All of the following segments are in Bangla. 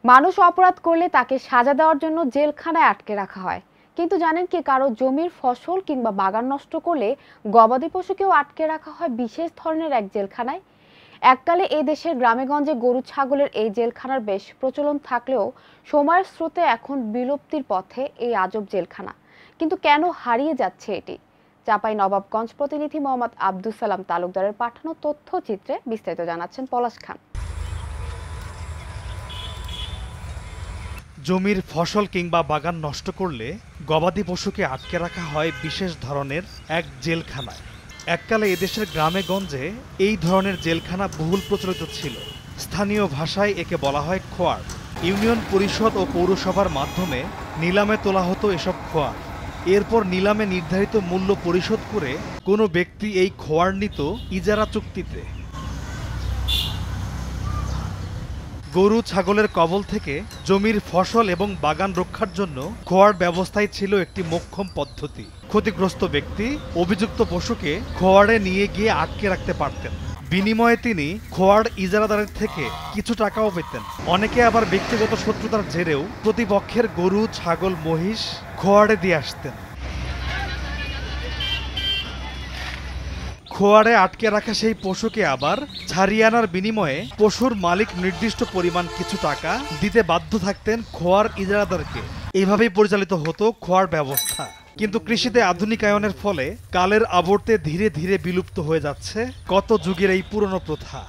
মানুষ অপরাধ করলে তাকে সাজা দেওয়ার জন্য জেলখানায় আটকে রাখা হয়। কিন্তু জানেন কি, কারো জমির ফসল কিংবা বাগান নষ্ট করলে গবাদি পশুকেও আটকে রাখা হয় বিশেষ ধরনের এক জেলখানায়। এককালে এই দেশের গ্রামেগঞ্জে গরু ছাগলের এই জেলখানার বেশ প্রচলন থাকলেও সময়ের স্রোতে এখন বিলুপ্তির পথে এই আজব জেলখানা। কিন্তু কেন হারিয়ে যাচ্ছে এটি? চাঁপাই নবাবগঞ্জ প্রতিনিধি মোহাম্মদ আব্দুল সালাম তালুকদারের পাঠানো তথ্যচিত্রে বিস্তারিত জানাচ্ছেন পলাশ খান। জমির ফসল কিংবা বাগান নষ্ট করলে গবাদি পশুকে আটকে রাখা হয় বিশেষ ধরনের এক জেলখানায়। এককালে এদেশের গ্রামে গঞ্জে এই ধরনের জেলখানা বহুল প্রচলিত ছিল। স্থানীয় ভাষায় একে বলা হয় খোয়ার। ইউনিয়ন পরিষদ ও পৌরসভার মাধ্যমে নিলামে তোলা হতো এসব খোয়ার। এরপর নিলামে নির্ধারিত মূল্য পরিশোধ করে কোনো ব্যক্তি এই খোয়ার নিত ইজারা চুক্তিতে। গরু ছাগলের কবল থেকে জমির ফসল এবং বাগান রক্ষার জন্য খোয়ার ব্যবস্থাই ছিল একটি মোক্ষম পদ্ধতি। ক্ষতিগ্রস্ত ব্যক্তি অভিযুক্ত পশুকে খোয়ারে নিয়ে গিয়ে আটকে রাখতে পারতেন। বিনিময়ে তিনি খোয়ার ইজারাদারের থেকে কিছু টাকাও পেতেন। অনেকে আবার ব্যক্তিগত শত্রুতার জেরেও প্রতিপক্ষের গরু ছাগল মহিষ খোয়ারে দিয়ে আসতেন। খোয়ারে আটকে রাখা সেই পশুকে আবার ছাড়িয়ে আনার বিনিময়ে পশুর মালিক নির্দিষ্ট পরিমাণ কিছু টাকা দিতে বাধ্য থাকতেন খোয়ার ইজারাদারকে। এইভাবেই পরিচালিত হতো খোয়ার ব্যবস্থা। কিন্তু কৃষিতে আধুনিকায়নের ফলে কালের আবর্তে ধীরে ধীরে বিলুপ্ত হয়ে যাচ্ছে কত যুগের এই পুরনো প্রথা।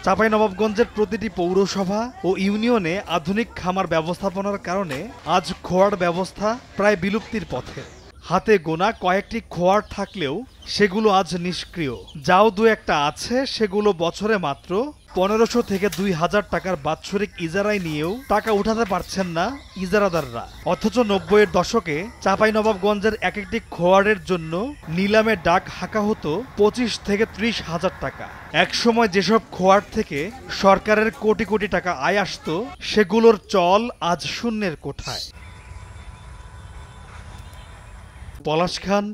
চাঁপাইনবাবগঞ্জের প্রতিটি পৌরসভা ও ইউনিয়নে আধুনিক খামার ব্যবস্থাপনার কারণে আজ খোয়ার ব্যবস্থা প্রায় বিলুপ্তির পথে। হাতে গোনা কয়েকটি খোয়ার থাকলেও সেগুলো আজ নিষ্ক্রিয়। যাও দু একটা আছে, সেগুলো বছরে মাত্র 1500 থেকে 2000 টাকার বাৎসরিক ইজারায় নিয়েও টাকা উঠাতে পারছেন না ইজারাদাররা। অথচ 90-এর দশকে চাঁপাইনবাবগঞ্জের এক একটি খোয়ারের জন্য নিলামে ডাক হাঁকা হতো 25 থেকে 30 হাজার টাকা। একসময় যেসব খোয়ার থেকে সরকারের কোটি কোটি টাকা আয় আসতো, সেগুলোর চল আজ শূন্যের কোঠায়। পলাশ খান,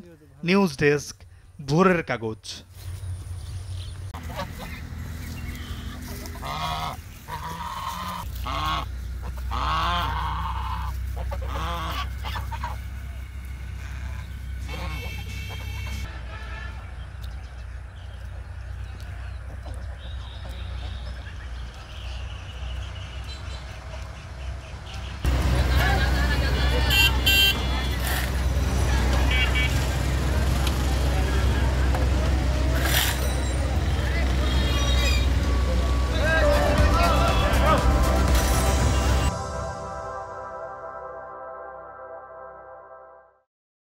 নিউজ ডেস্ক, ভোরের কাগজ।